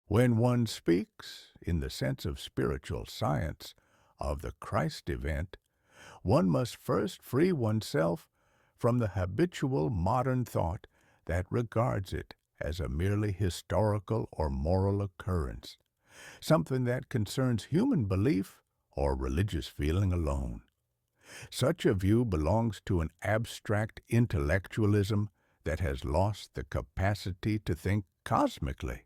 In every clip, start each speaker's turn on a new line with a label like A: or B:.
A: When one speaks, in the sense of spiritual science, of the Christ event, one must first free oneself from the habitual modern thought that regards it as a merely historical or moral occurrence, something that concerns human belief or religious feeling alone. Such a view belongs to an abstract intellectualism that has lost the capacity to think cosmically.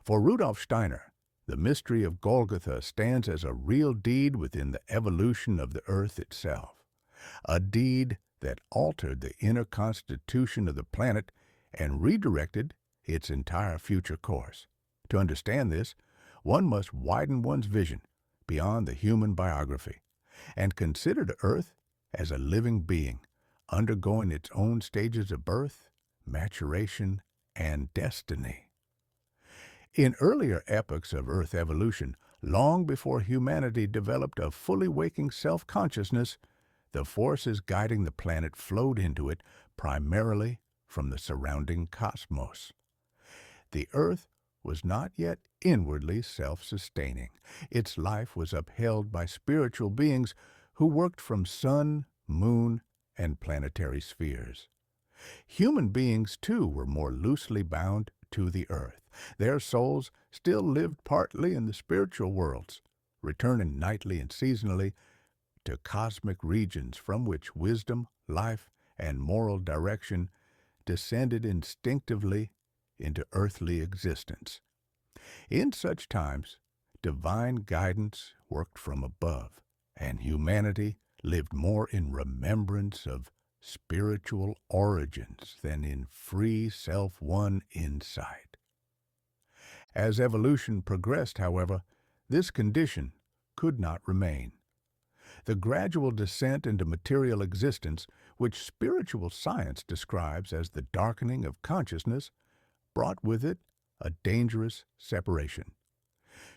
A: For Rudolf Steiner, the mystery of Golgotha stands as a real deed within the evolution of the earth itself, a deed that altered the inner constitution of the planet and redirected its entire future course. To understand this, one must widen one's vision beyond the human biography and consider the earth as a living being, undergoing its own stages of birth, maturation, and destiny. In earlier epochs of Earth evolution, long before humanity developed a fully waking self-consciousness, the forces guiding the planet flowed into it primarily from the surrounding cosmos. The Earth was not yet inwardly self-sustaining. Its life was upheld by spiritual beings who worked from sun, moon, and planetary spheres. Human beings, too, were more loosely bound to the earth. Their souls still lived partly in the spiritual worlds, returning nightly and seasonally to cosmic regions from which wisdom, life, and moral direction descended instinctively into earthly existence. In such times, divine guidance worked from above, and humanity lived more in remembrance of spiritual origins than in free self-won insight. As evolution progressed, however, this condition could not remain. The gradual descent into material existence, which spiritual science describes as the darkening of consciousness, brought with it a dangerous separation.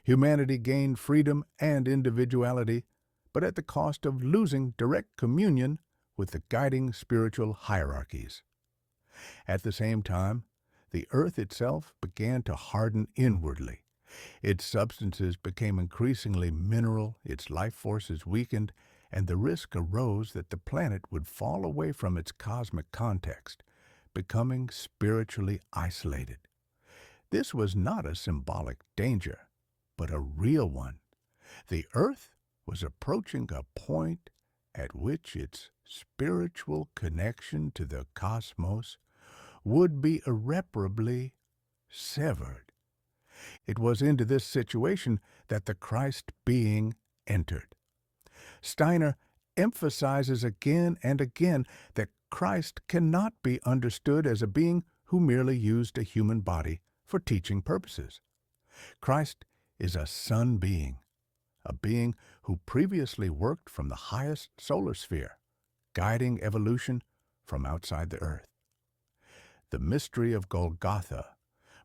A: Humanity gained freedom and individuality, but at the cost of losing direct communion with the guiding spiritual hierarchies. At the same time, the earth itself began to harden inwardly. Its substances became increasingly mineral, its life forces weakened, and the risk arose that the planet would fall away from its cosmic context, becoming spiritually isolated. This was not a symbolic danger, but a real one. The earth was approaching a point at which its spiritual connection to the cosmos would be irreparably severed. It was into this situation that the Christ being entered. Steiner emphasizes again and again that Christ cannot be understood as a being who merely used a human body for teaching purposes. Christ is a sun being, a being who previously worked from the highest solar sphere, guiding evolution from outside the earth. The mystery of Golgotha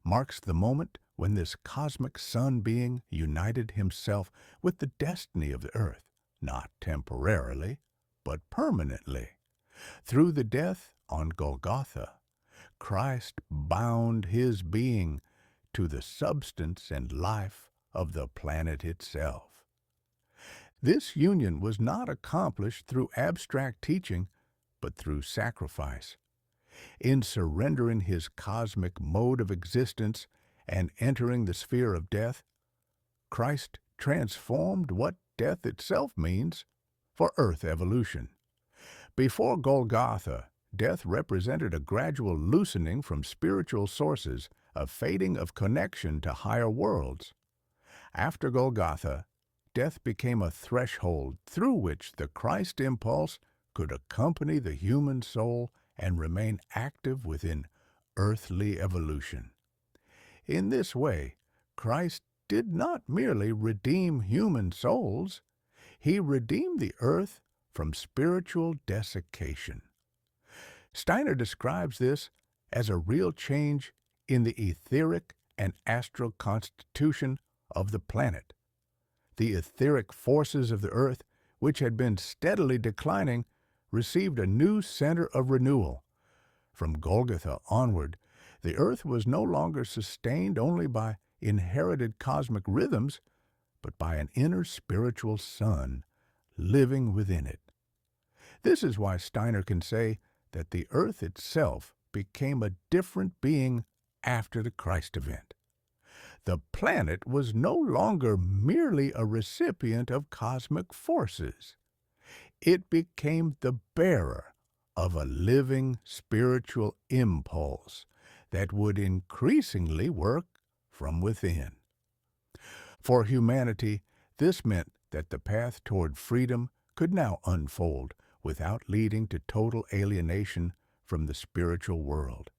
A: marks the moment when this cosmic sun being united himself with the destiny of the earth, not temporarily, but permanently. Through the death on Golgotha, Christ bound his being to the substance and life of the planet itself. This union was not accomplished through abstract teaching, but through sacrifice. In surrendering his cosmic mode of existence and entering the sphere of death, Christ transformed what death itself means for earth evolution. Before Golgotha, death represented a gradual loosening from spiritual sources, a fading of connection to higher worlds. After Golgotha, death became a threshold through which the Christ impulse could accompany the human soul and remain active within earthly evolution. In this way, Christ did not merely redeem human souls, he redeemed the earth from spiritual desiccation. Steiner describes this as a real change in the etheric and astral constitution of the planet. The etheric forces of the earth, which had been steadily declining, received a new center of renewal. From Golgotha onward, the earth was no longer sustained only by inherited cosmic rhythms, but by an inner spiritual sun living within it. This is why Steiner can say that the earth itself became a different being after the Christ event. The planet was no longer merely a recipient of cosmic forces. It became the bearer of a living spiritual impulse that would increasingly work from within. For humanity, this meant that the path toward freedom could now unfold without leading to total alienation from the spiritual world.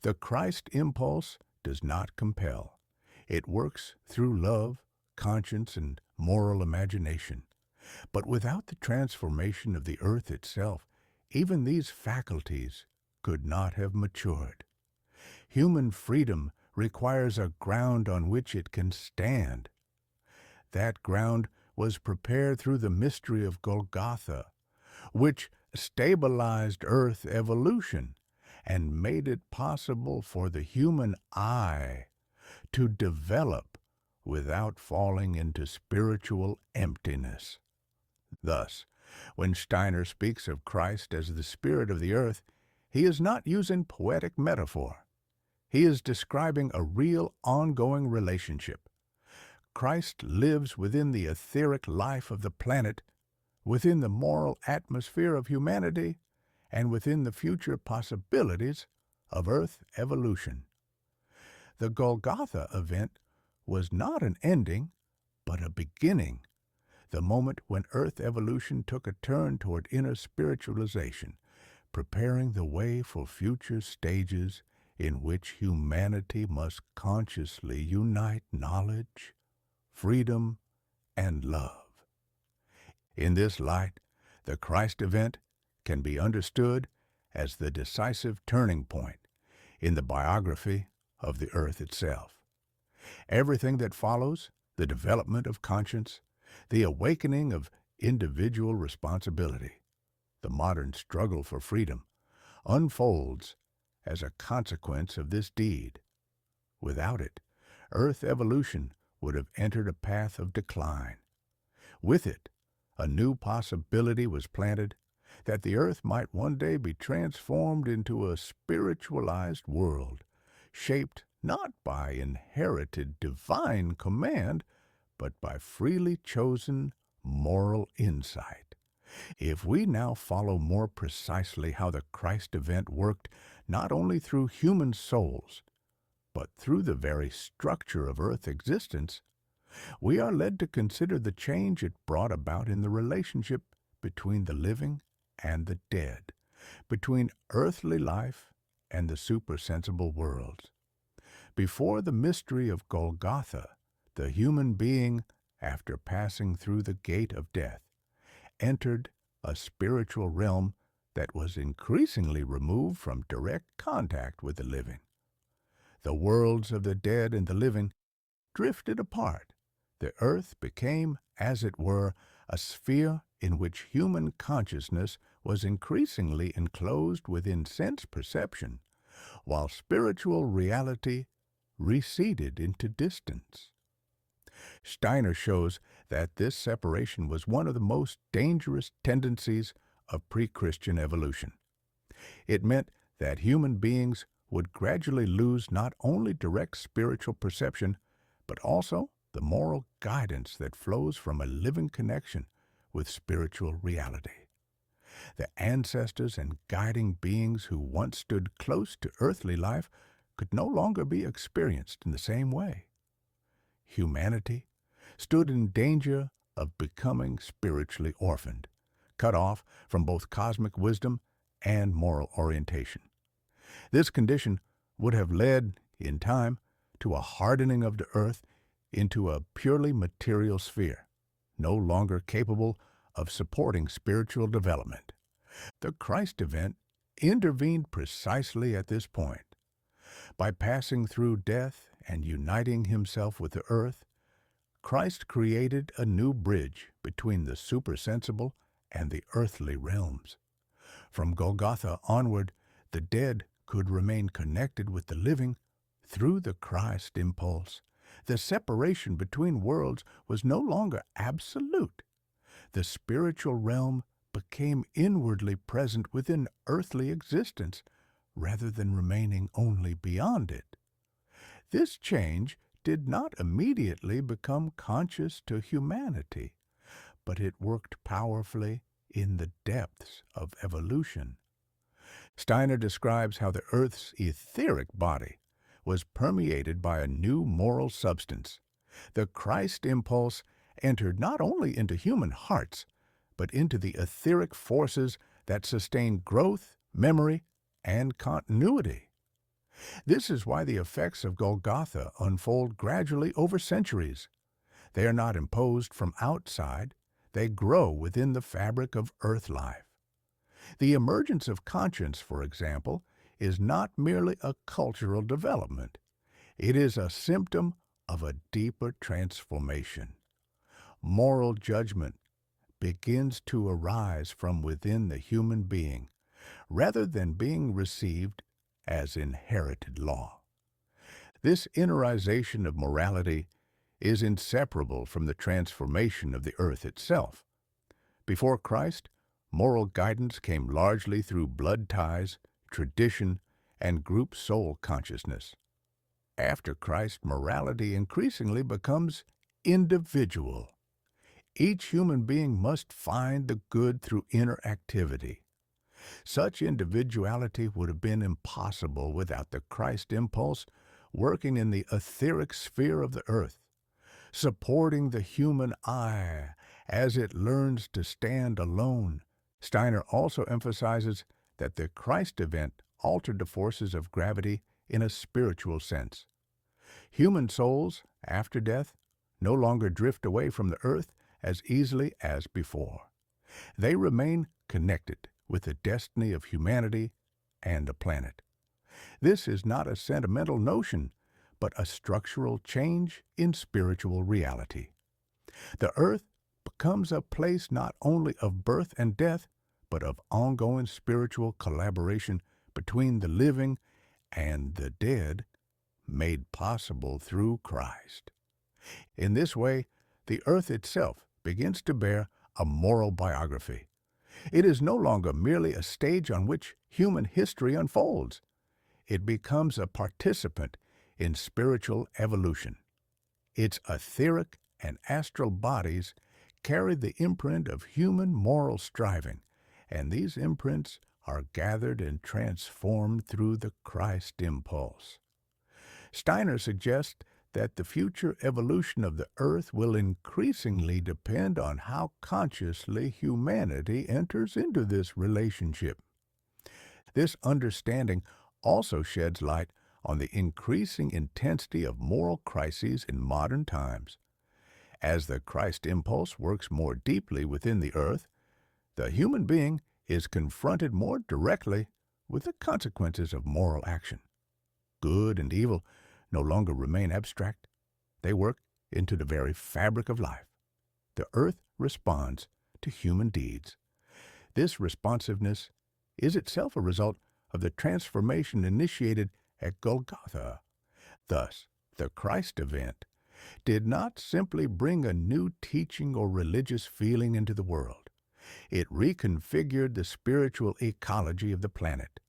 A: The Christ impulse does not compel. It works through love, conscience, and moral imagination. But without the transformation of the earth itself, even these faculties could not have matured. Human freedom requires a ground on which it can stand. That ground was prepared through the mystery of Golgotha, which stabilized Earth evolution and made it possible for the human eye to develop without falling into spiritual emptiness. Thus, when Steiner speaks of Christ as the Spirit of the earth, he is not using poetic metaphor. He is describing a real ongoing relationship. Christ lives within the etheric life of the planet, within the moral atmosphere of humanity, and within the future possibilities of Earth evolution. The Golgotha event was not an ending, but a beginning, the moment when Earth evolution took a turn toward inner spiritualization, preparing the way for future stages in which humanity must consciously unite knowledge, freedom, and love. In this light, the Christ event can be understood as the decisive turning point in the biography of the earth itself. Everything that follows, the development of conscience, the awakening of individual responsibility, the modern struggle for freedom, unfolds as a consequence of this deed. Without it, Earth evolution would have entered a path of decline. With it, a new possibility was planted that the earth might one day be transformed into a spiritualized world, shaped not by inherited divine command, but by freely chosen moral insight. If we now follow more precisely how the Christ event worked not only through human souls, but through the very structure of earth existence, we are led to consider the change it brought about in the relationship between the living and the dead, between earthly life and the supersensible worlds. Before the mystery of Golgotha, the human being, after passing through the gate of death, entered a spiritual realm that was increasingly removed from direct contact with the living. The worlds of the dead and the living drifted apart. The earth became, as it were, a sphere in which human consciousness was increasingly enclosed within sense perception, while spiritual reality receded into distance. Steiner shows that this separation was one of the most dangerous tendencies of pre-Christian evolution. It meant that human beings would gradually lose not only direct spiritual perception, but also the moral guidance that flows from a living connection with spiritual reality. The ancestors and guiding beings who once stood close to earthly life could no longer be experienced in the same way. Humanity stood in danger of becoming spiritually orphaned, cut off from both cosmic wisdom and moral orientation. This condition would have led, in time, to a hardening of the earth into a purely material sphere, no longer capable of supporting spiritual development. The Christ event intervened precisely at this point. By passing through death and uniting himself with the earth, Christ created a new bridge between the supersensible and the earthly realms. From Golgotha onward, the dead could remain connected with the living through the Christ impulse, The separation between worlds was no longer absolute. The spiritual realm became inwardly present within earthly existence, rather than remaining only beyond it. This change did not immediately become conscious to humanity, but it worked powerfully in the depths of evolution. Steiner describes how the Earth's etheric body was permeated by a new moral substance. The Christ impulse entered not only into human hearts, but into the etheric forces that sustain growth, memory, and continuity. This is why the effects of Golgotha unfold gradually over centuries. They are not imposed from outside, they grow within the fabric of earth life. The emergence of conscience, for example, is not merely a cultural development. It is a symptom of a deeper transformation. Moral judgment begins to arise from within the human being, rather than being received as inherited law. This innerization of morality is inseparable from the transformation of the earth itself. Before Christ, moral guidance came largely through blood ties, tradition, and group soul consciousness. After Christ, morality increasingly becomes individual. Each human being must find the good through inner activity. Such individuality would have been impossible without the Christ impulse working in the etheric sphere of the earth, supporting the human I as it learns to stand alone. Steiner also emphasizes that the Christ event altered the forces of gravity in a spiritual sense. Human souls, after death, no longer drift away from the earth as easily as before. They remain connected with the destiny of humanity and the planet. This is not a sentimental notion, but a structural change in spiritual reality. The earth becomes a place not only of birth and death, but of ongoing spiritual collaboration between the living and the dead, made possible through Christ. In this way, the earth itself begins to bear a moral biography. It is no longer merely a stage on which human history unfolds. It becomes a participant in spiritual evolution. Its etheric and astral bodies carry the imprint of human moral striving, and these imprints are gathered and transformed through the Christ impulse. Steiner suggests that the future evolution of the earth will increasingly depend on how consciously humanity enters into this relationship. This understanding also sheds light on the increasing intensity of moral crises in modern times. As the Christ impulse works more deeply within the earth, the human being is confronted more directly with the consequences of moral action. Good and evil no longer remain abstract. They work into the very fabric of life. The earth responds to human deeds. This responsiveness is itself a result of the transformation initiated at Golgotha. Thus, the Christ event did not simply bring a new teaching or religious feeling into the world. It reconfigured the spiritual ecology of the planet.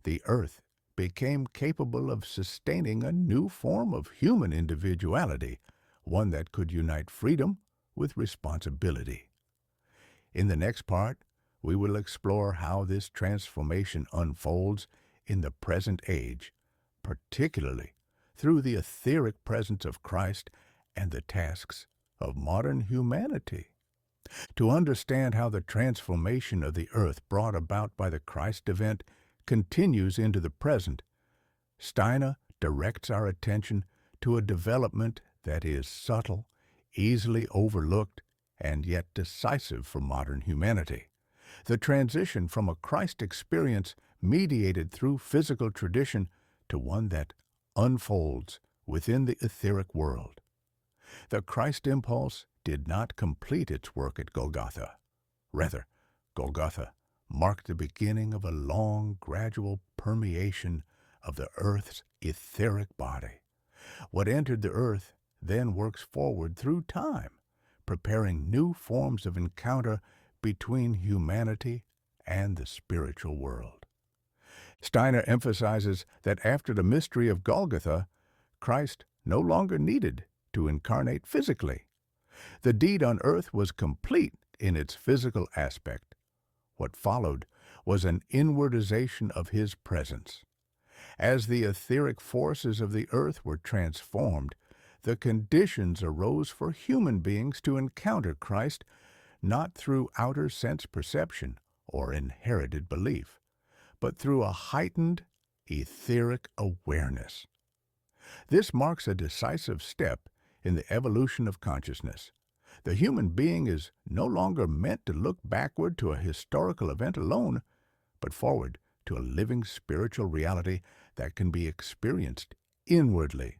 A: The earth became capable of sustaining a new form of human individuality, one that could unite freedom with responsibility. In the next part, we will explore how this transformation unfolds in the present age, particularly through the etheric presence of Christ and the tasks of modern humanity. To understand how the transformation of the earth brought about by the Christ event continues into the present, Steiner directs our attention to a development that is subtle, easily overlooked, and yet decisive for modern humanity. The transition from a Christ experience mediated through physical tradition to one that unfolds within the etheric world. The Christ impulse did not complete its work at Golgotha. Rather, Golgotha marked the beginning of a long, gradual permeation of the earth's etheric body. What entered the earth then works forward through time, preparing new forms of encounter between humanity and the spiritual world. Steiner emphasizes that after the mystery of Golgotha, Christ no longer needed to incarnate physically. The deed on earth was complete in its physical aspect. What followed was an inwardization of his presence. As the etheric forces of the earth were transformed, the conditions arose for human beings to encounter Christ not through outer sense perception or inherited belief, but through a heightened etheric awareness. This marks a decisive step in the evolution of consciousness. The human being is no longer meant to look backward to a historical event alone, but forward to a living spiritual reality that can be experienced inwardly.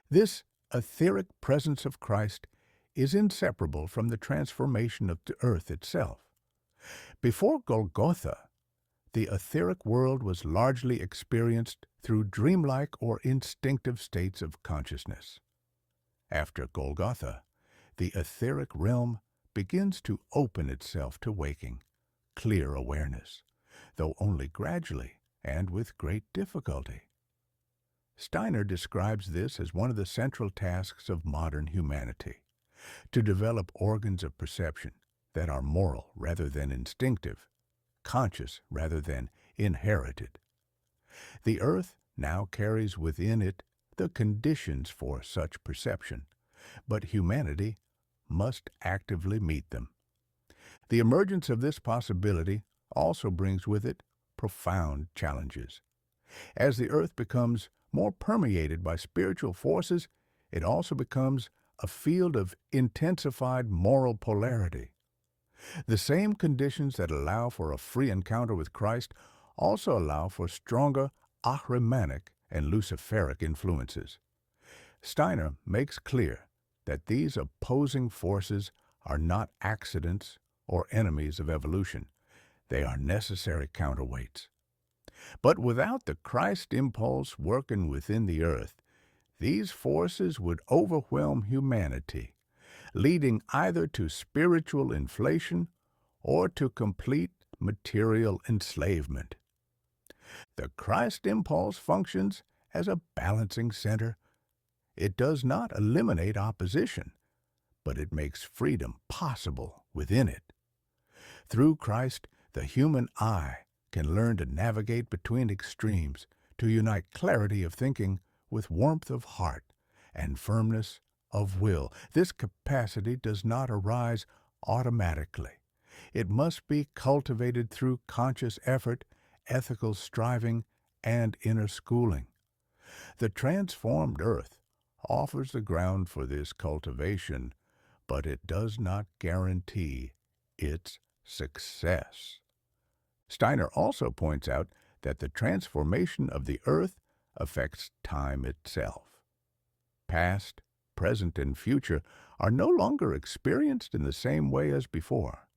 A: This etheric presence of Christ is inseparable from the transformation of the earth itself. Before Golgotha, the etheric world was largely experienced through dreamlike or instinctive states of consciousness. After Golgotha, the etheric realm begins to open itself to waking, clear awareness, though only gradually and with great difficulty. Steiner describes this as one of the central tasks of modern humanity, to develop organs of perception that are moral rather than instinctive, conscious rather than inherited. The earth now carries within it the conditions for such perception, but humanity must actively meet them. The emergence of this possibility also brings with it profound challenges. As the earth becomes more permeated by spiritual forces, it also becomes a field of intensified moral polarity. The same conditions that allow for a free encounter with Christ also allow for stronger Ahrimanic and Luciferic influences. Steiner makes clear that these opposing forces are not accidents or enemies of evolution. They are necessary counterweights. But without the Christ impulse working within the earth, these forces would overwhelm humanity, leading either to spiritual inflation or to complete material enslavement. The Christ impulse functions as a balancing center. It does not eliminate opposition, but it makes freedom possible within it. Through Christ, the human eye can learn to navigate between extremes, to unite clarity of thinking with warmth of heart and firmness of will. This capacity does not arise automatically. It must be cultivated through conscious effort, ethical striving, and inner schooling. The transformed earth offers the ground for this cultivation, but it does not guarantee its success. Steiner also points out that the transformation of the earth affects time itself. Past, present, and future are no longer experienced in the same way as before.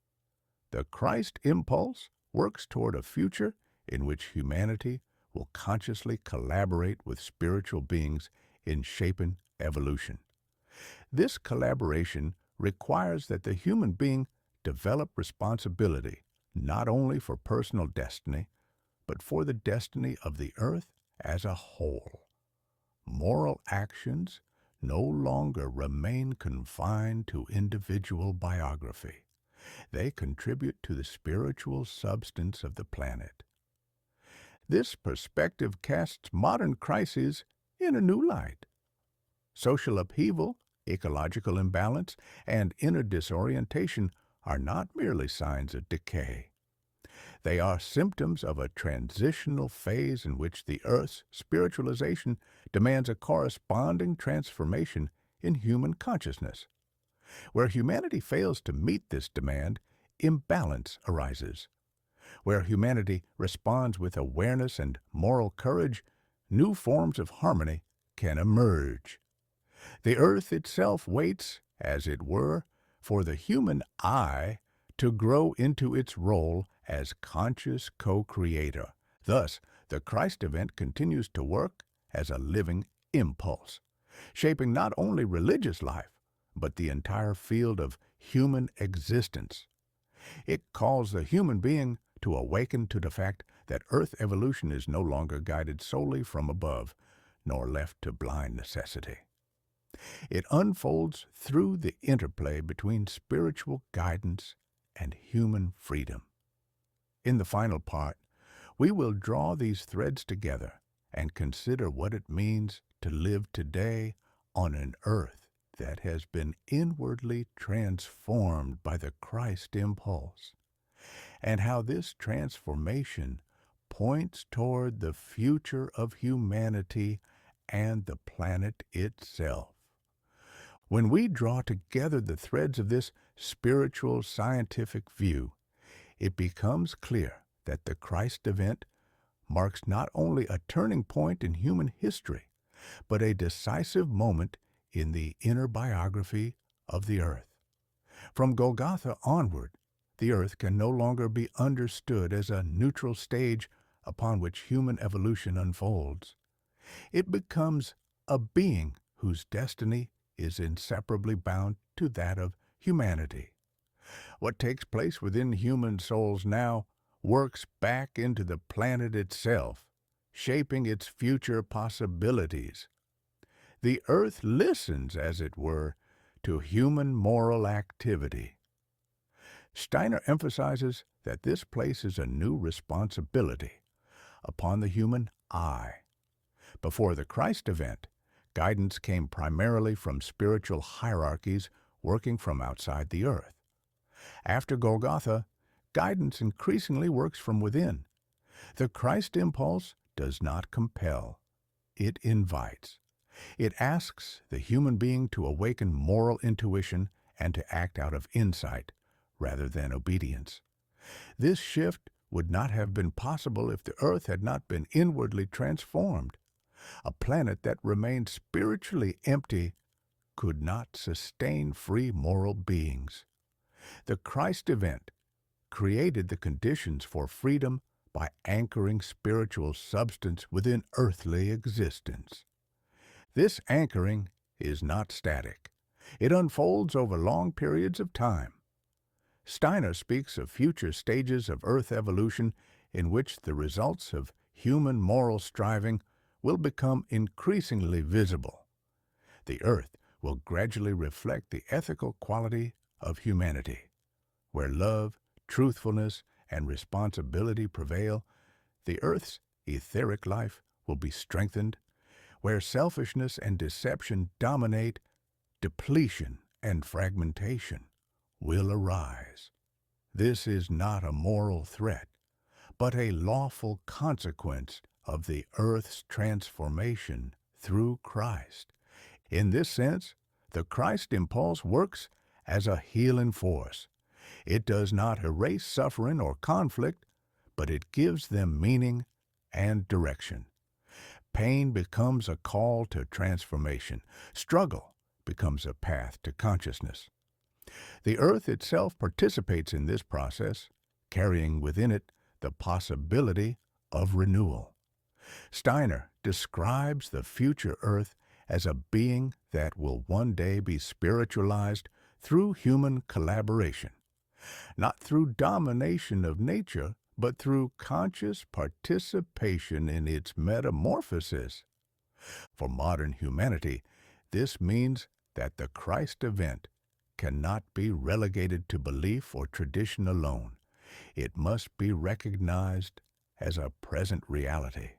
A: The Christ impulse works toward a future in which humanity will consciously collaborate with spiritual beings in shaping evolution. This collaboration requires that the human being develop responsibility not only for personal destiny, but for the destiny of the earth as a whole. Moral actions no longer remain confined to individual biography. They contribute to the spiritual substance of the planet. This perspective casts modern crises in a new light. Social upheaval, ecological imbalance, and inner disorientation are not merely signs of decay. They are symptoms of a transitional phase in which the Earth's spiritualization demands a corresponding transformation in human consciousness. Where humanity fails to meet this demand, imbalance arises. Where humanity responds with awareness and moral courage, new forms of harmony can emerge. The earth itself waits, as it were, for the human eye to grow into its role as conscious co-creator. Thus, the Christ event continues to work as a living impulse, shaping not only religious life, but the entire field of human existence. It calls the human being to awaken to the fact that Earth evolution is no longer guided solely from above, nor left to blind necessity. It unfolds through the interplay between spiritual guidance and human freedom. In the final part, we will draw these threads together and consider what it means to live today on an earth that has been inwardly transformed by the Christ impulse, and how this transformation points toward the future of humanity and the planet itself. When we draw together the threads of this spiritual scientific view, it becomes clear that the Christ event marks not only a turning point in human history, but a decisive moment in the inner biography of the earth. From Golgotha onward, the earth can no longer be understood as a neutral stage upon which human evolution unfolds. It becomes a being whose destiny is inseparably bound to that of humanity. What takes place within human souls now works back into the planet itself, shaping its future possibilities. The earth listens, as it were, to human moral activity. Steiner emphasizes that this places a new responsibility upon the human I. Before the Christ event, guidance came primarily from spiritual hierarchies working from outside the earth. After Golgotha, guidance increasingly works from within. The Christ impulse does not compel. It invites. It asks the human being to awaken moral intuition and to act out of insight rather than obedience. This shift would not have been possible if the earth had not been inwardly transformed. A planet that remained spiritually empty could not sustain free moral beings. The Christ event created the conditions for freedom by anchoring spiritual substance within earthly existence. This anchoring is not static. It unfolds over long periods of time. Steiner speaks of future stages of Earth evolution in which the results of human moral striving will become increasingly visible. The Earth will gradually reflect the ethical quality of humanity. Where love, truthfulness, and responsibility prevail, the Earth's etheric life will be strengthened. Where selfishness and deception dominate, depletion and fragmentation will arise. This is not a moral threat, but a lawful consequence of the earth's transformation through Christ. In this sense, the Christ impulse works as a healing force. It does not erase suffering or conflict, but it gives them meaning and direction. Pain becomes a call to transformation. Struggle becomes a path to consciousness. The earth itself participates in this process, carrying within it the possibility of renewal. Steiner describes the future earth as a being that will one day be spiritualized through human collaboration, not through domination of nature, but through conscious participation in its metamorphosis. For modern humanity, this means that the Christ event cannot be relegated to belief or tradition alone. It must be recognized as a present reality.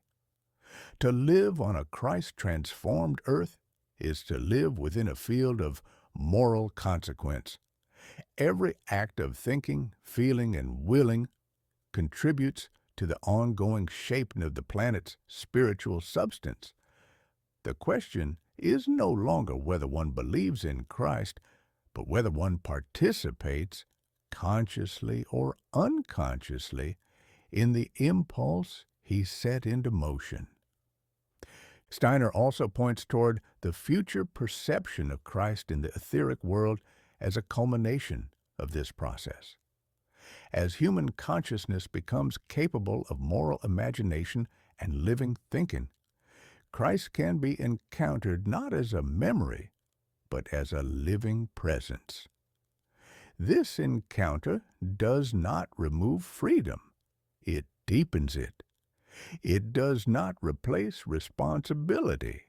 A: To live on a Christ-transformed earth is to live within a field of moral consequence. Every act of thinking, feeling, and willing contributes to the ongoing shaping of the planet's spiritual substance. The question is no longer whether one believes in Christ, but whether one participates, consciously or unconsciously, in the impulse he set into motion. Steiner also points toward the future perception of Christ in the etheric world as a culmination of this process. As human consciousness becomes capable of moral imagination and living thinking, Christ can be encountered not as a memory, but as a living presence. This encounter does not remove freedom. It deepens it. It does not replace responsibility.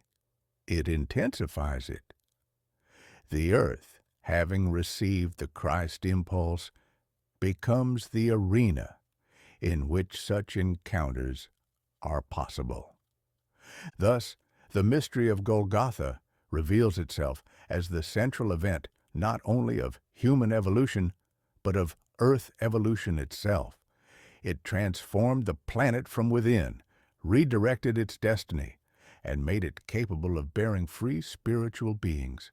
A: It intensifies it. The earth, having received the Christ impulse, becomes the arena in which such encounters are possible. Thus, the mystery of Golgotha reveals itself as the central event not only of human evolution, but of Earth evolution itself. It transformed the planet from within, redirected its destiny, and made it capable of bearing free spiritual beings.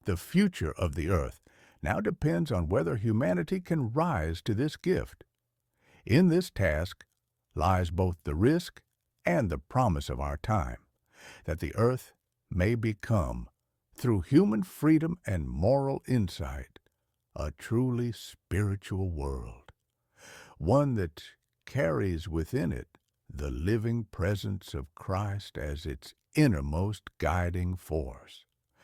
A: The future of the Earth now depends on whether humanity can rise to this gift. In this task lies both the risk and the promise of our time, that the Earth may become, through human freedom and moral insight, a truly spiritual world, one that carries within it the living presence of Christ as its innermost guiding force.